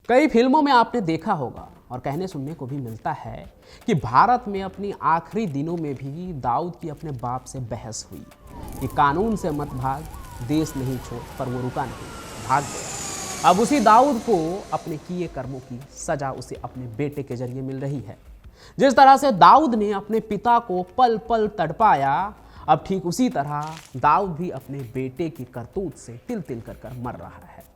कई फिल्मों में आपने देखा होगा और कहने सुनने को भी मिलता है कि भारत में अपनी आखिरी दिनों में भी दाऊद की अपने बाप से बहस हुई कि कानून से मत भाग, देश नहीं छोड़, पर वो रुका नहीं, भाग गया। अब उसी दाऊद को अपने किए कर्मों की सजा उसे अपने बेटे के जरिए मिल रही है। जिस तरह से दाऊद ने अपने पिता को पल पल तड़पाया, अब ठीक उसी तरह दाऊद भी अपने बेटे की करतूत से तिल तिल कर मर रहा है।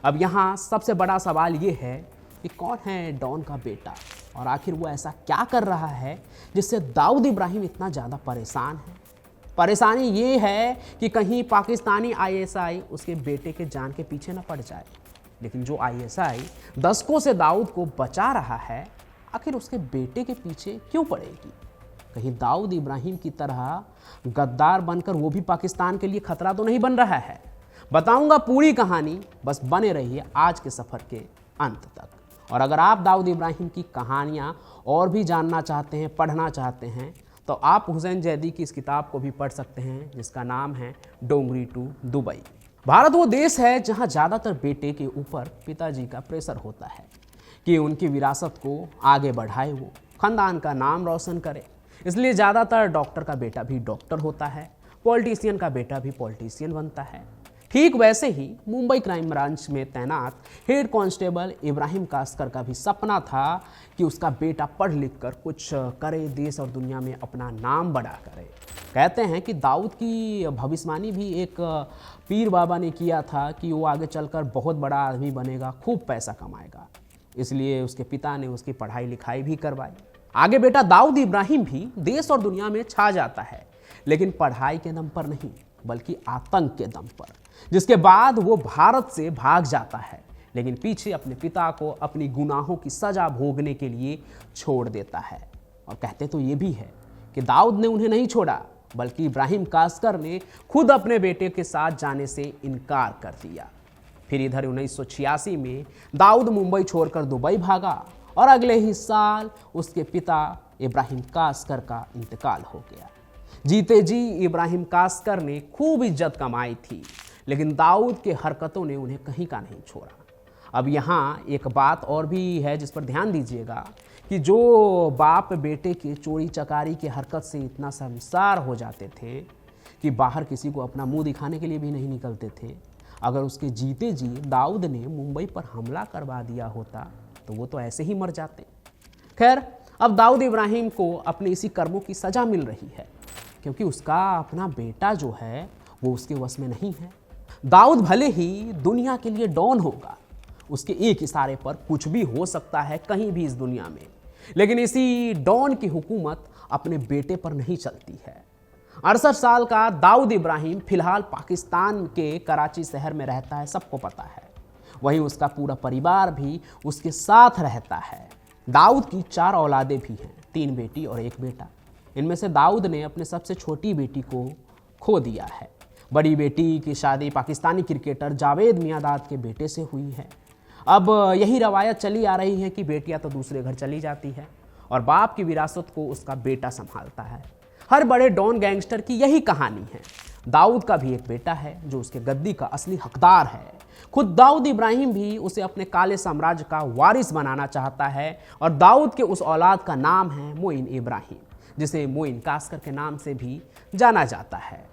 अब यहाँ सबसे बड़ा सवाल ये है कि कौन है डॉन का बेटा और आखिर वो ऐसा क्या कर रहा है जिससे दाऊद इब्राहिम इतना ज़्यादा परेशान है। परेशानी ये है कि कहीं पाकिस्तानी आईएसआई उसके बेटे के जान के पीछे न पड़ जाए। लेकिन जो आईएसआई दशकों से दाऊद को बचा रहा है, आखिर उसके बेटे के पीछे क्यों पड़ेगी? कहीं दाऊद इब्राहिम की तरह गद्दार बनकर वो भी पाकिस्तान के लिए खतरा तो नहीं बन रहा है? बताऊंगा पूरी कहानी, बस बने रहिए आज के सफ़र के अंत तक। और अगर आप दाऊद इब्राहिम की कहानियाँ और भी जानना चाहते हैं, पढ़ना चाहते हैं, तो आप हुसैन जैदी की इस किताब को भी पढ़ सकते हैं जिसका नाम है डोंगरी टू दुबई। भारत वो देश है जहाँ ज़्यादातर बेटे के ऊपर पिताजी का प्रेशर होता है कि उनकी विरासत को आगे बढ़ाए, वो ख़ानदान का नाम रोशन करे। इसलिए ज़्यादातर डॉक्टर का बेटा भी डॉक्टर होता है, पॉलिटिशियन का बेटा भी पॉलिटिशियन बनता है। ठीक वैसे ही मुंबई क्राइम ब्रांच में तैनात हेड कांस्टेबल इब्राहिम कास्कर का भी सपना था कि उसका बेटा पढ़ लिख कर कुछ करे, देश और दुनिया में अपना नाम बड़ा करे। कहते हैं कि दाऊद की भविष्यवाणी भी एक पीर बाबा ने किया था कि वो आगे चलकर बहुत बड़ा आदमी बनेगा, खूब पैसा कमाएगा। इसलिए उसके पिता ने उसकी पढ़ाई लिखाई भी करवाई। आगे बेटा दाऊद इब्राहिम भी देश और दुनिया में छा जाता है, लेकिन पढ़ाई के दम पर नहीं बल्कि आतंक के दम पर, जिसके बाद वो भारत से भाग जाता है, लेकिन पीछे अपने पिता को अपनी गुनाहों की सजा भोगने के लिए छोड़ देता है। और कहते तो ये भी है कि दाऊद ने उन्हें नहीं छोड़ा, बल्कि इब्राहिम कास्कर ने खुद अपने बेटे के साथ जाने से इनकार कर दिया। फिर इधर 1986 में दाऊद मुंबई छोड़कर दुबई भागा और अगले ही साल उसके पिता इब्राहिम कास्कर का इंतकाल हो गया। जीते जी इब्राहिम कास्कर ने खूब इज्जत कमाई थी, लेकिन दाऊद के हरकतों ने उन्हें कहीं का नहीं छोड़ा। अब यहाँ एक बात और भी है जिस पर ध्यान दीजिएगा कि जो बाप बेटे की चोरी चकारी की हरकत से इतना शर्मसार हो जाते थे कि बाहर किसी को अपना मुंह दिखाने के लिए भी नहीं निकलते थे, अगर उसके जीते जी दाऊद ने मुंबई पर हमला करवा दिया होता तो वो तो ऐसे ही मर जाते। खैर, अब दाऊद इब्राहिम को अपने इसी कर्मों की सज़ा मिल रही है, क्योंकि उसका अपना बेटा जो है वो उसके वश में नहीं है। दाऊद भले ही दुनिया के लिए डॉन होगा, उसके एक इशारे पर कुछ भी हो सकता है कहीं भी इस दुनिया में, लेकिन इसी डॉन की हुकूमत अपने बेटे पर नहीं चलती है। 68 साल का दाऊद इब्राहिम फिलहाल पाकिस्तान के कराची शहर में रहता है, सबको पता है। वहीं उसका पूरा परिवार भी उसके साथ रहता है। दाऊद की 4 औलादें भी हैं, 3 बेटी और 1 बेटा। इनमें से दाऊद ने अपने सबसे छोटी बेटी को खो दिया है। बड़ी बेटी की शादी पाकिस्तानी क्रिकेटर जावेद मियांदाद के बेटे से हुई है। अब यही रवायत चली आ रही है कि बेटियां तो दूसरे घर चली जाती है और बाप की विरासत को उसका बेटा संभालता है। हर बड़े डॉन गैंगस्टर की यही कहानी है। दाऊद का भी एक बेटा है जो उसके गद्दी का असली हकदार है। खुद दाऊद इब्राहिम भी उसे अपने काले साम्राज्य का वारिस बनाना चाहता है और दाऊद के उस औलाद का नाम है मोइन इब्राहिम, जिसे मोइन कास्कर के नाम से भी जाना जाता है।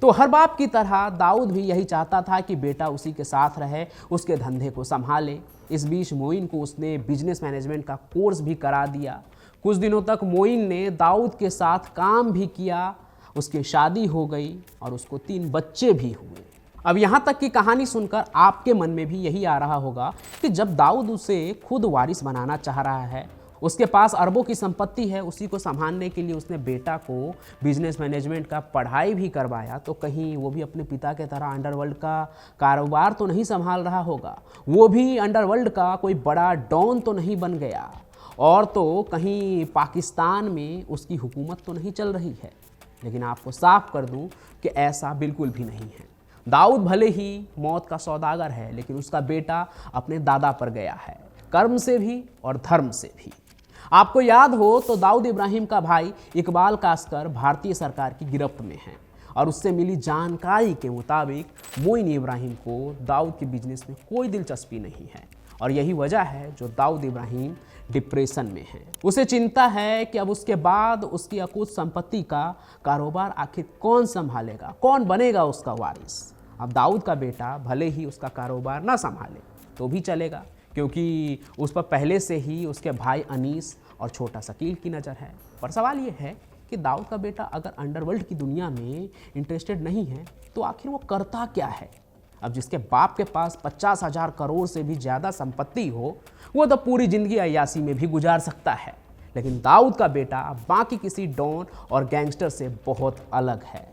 तो हर बाप की तरह दाऊद भी यही चाहता था कि बेटा उसी के साथ रहे, उसके धंधे को संभाले। इस बीच मोइन को उसने बिजनेस मैनेजमेंट का कोर्स भी करा दिया। कुछ दिनों तक मोइन ने दाऊद के साथ काम भी किया, उसकी शादी हो गई और उसको 3 बच्चे भी हुए। अब यहाँ तक की कहानी सुनकर आपके मन में भी यही आ रहा होगा कि जब दाऊद उसे खुद वारिस बनाना चाह रहा है, उसके पास अरबों की संपत्ति है, उसी को संभालने के लिए उसने बेटा को बिजनेस मैनेजमेंट का पढ़ाई भी करवाया, तो कहीं वो भी अपने पिता के तरह अंडरवर्ल्ड का कारोबार तो नहीं संभाल रहा होगा, वो भी अंडरवर्ल्ड का कोई बड़ा डॉन तो नहीं बन गया, और तो कहीं पाकिस्तान में उसकी हुकूमत तो नहीं चल रही है। लेकिन आपको साफ कर दूं कि ऐसा बिल्कुल भी नहीं है। दाऊद भले ही मौत का सौदागर है, लेकिन उसका बेटा अपने दादा पर गया है, कर्म से भी और धर्म से भी। आपको याद हो तो दाऊद इब्राहिम का भाई इकबाल कास्कर भारतीय सरकार की गिरफ्त में है और उससे मिली जानकारी के मुताबिक मोइन इब्राहिम को दाऊद के बिजनेस में कोई दिलचस्पी नहीं है और यही वजह है जो दाऊद इब्राहिम डिप्रेशन में है। उसे चिंता है कि अब उसके बाद उसकी अकूत संपत्ति का कारोबार आखिर कौन संभालेगा, कौन बनेगा उसका वारिस। अब दाऊद का बेटा भले ही उसका कारोबार ना संभाले तो भी चलेगा, क्योंकि उस पर पहले से ही उसके भाई अनीस और छोटा शकील की नज़र है। पर सवाल ये है कि दाऊद का बेटा अगर अंडरवर्ल्ड की दुनिया में इंटरेस्टेड नहीं है तो आखिर वो करता क्या है। अब जिसके बाप के पास 50,000 करोड़ से भी ज़्यादा संपत्ति हो वो तो पूरी ज़िंदगी अय्यासी में भी गुजार सकता है, लेकिन दाऊद का बेटा बाकी किसी डॉन और गैंगस्टर से बहुत अलग है,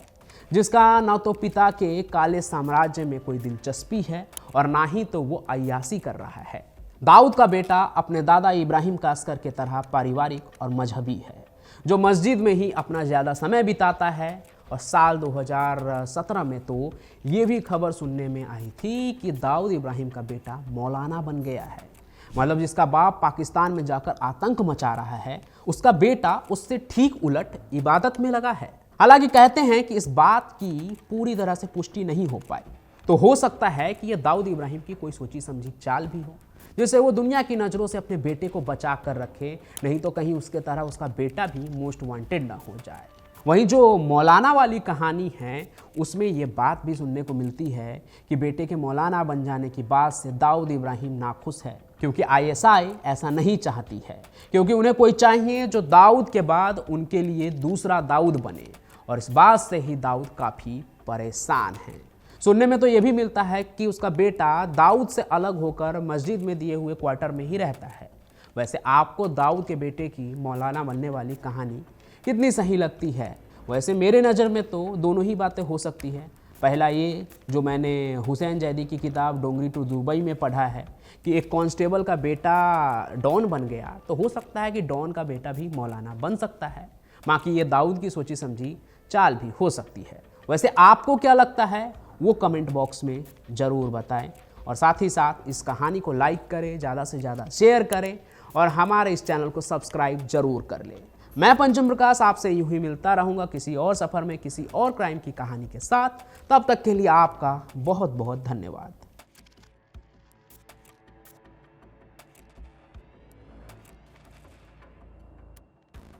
जिसका ना तो पिता के काले साम्राज्य में कोई दिलचस्पी है और ना ही तो वो अय्यासी कर रहा है। दाऊद का बेटा अपने दादा इब्राहिम कास्कर के तरह पारिवारिक और मजहबी है, जो मस्जिद में ही अपना ज़्यादा समय बिताता है। और साल 2017 में तो ये भी खबर सुनने में आई थी कि दाऊद इब्राहिम का बेटा मौलाना बन गया है। मतलब जिसका बाप पाकिस्तान में जाकर आतंक मचा रहा है, उसका बेटा उससे ठीक उलट इबादत में लगा है। हालांकि कहते हैं कि इस बात की पूरी तरह से पुष्टि नहीं हो पाई, तो हो सकता है कि यह दाऊद इब्राहिम की कोई सोची समझी चाल भी हो, जिससे वो दुनिया की नज़रों से अपने बेटे को बचा कर रखे, नहीं तो कहीं उसके तरह उसका बेटा भी मोस्ट वांटेड ना हो जाए। वहीं जो मौलाना वाली कहानी है उसमें ये बात भी सुनने को मिलती है कि बेटे के मौलाना बन जाने की बात से दाऊद इब्राहिम नाखुश है, क्योंकि आईएसआई ऐसा नहीं चाहती है, क्योंकि उन्हें कोई चाहिए जो दाऊद के बाद उनके लिए दूसरा दाऊद बने, और इस बात से ही दाऊद काफ़ी परेशान है। सुनने में तो ये भी मिलता है कि उसका बेटा दाऊद से अलग होकर मस्जिद में दिए हुए क्वार्टर में ही रहता है। वैसे आपको दाऊद के बेटे की मौलाना बनने वाली कहानी कितनी सही लगती है? वैसे मेरे नज़र में तो दोनों ही बातें हो सकती हैं। पहला ये जो मैंने हुसैन जैदी की किताब डोंगरी टू दुबई में पढ़ा है कि एक कांस्टेबल का बेटा डॉन बन गया, तो हो सकता है कि डॉन का बेटा भी मौलाना बन सकता है। बाकी ये दाऊद की सोची समझी चाल भी हो सकती है। वैसे आपको क्या लगता है वो कमेंट बॉक्स में ज़रूर बताएं, और साथ ही साथ इस कहानी को लाइक करें, ज़्यादा से ज़्यादा शेयर करें और हमारे इस चैनल को सब्सक्राइब जरूर कर लें। मैं पंचम प्रकाश आपसे यूं ही मिलता रहूँगा किसी और सफ़र में किसी और क्राइम की कहानी के साथ। तब तक के लिए आपका बहुत बहुत धन्यवाद।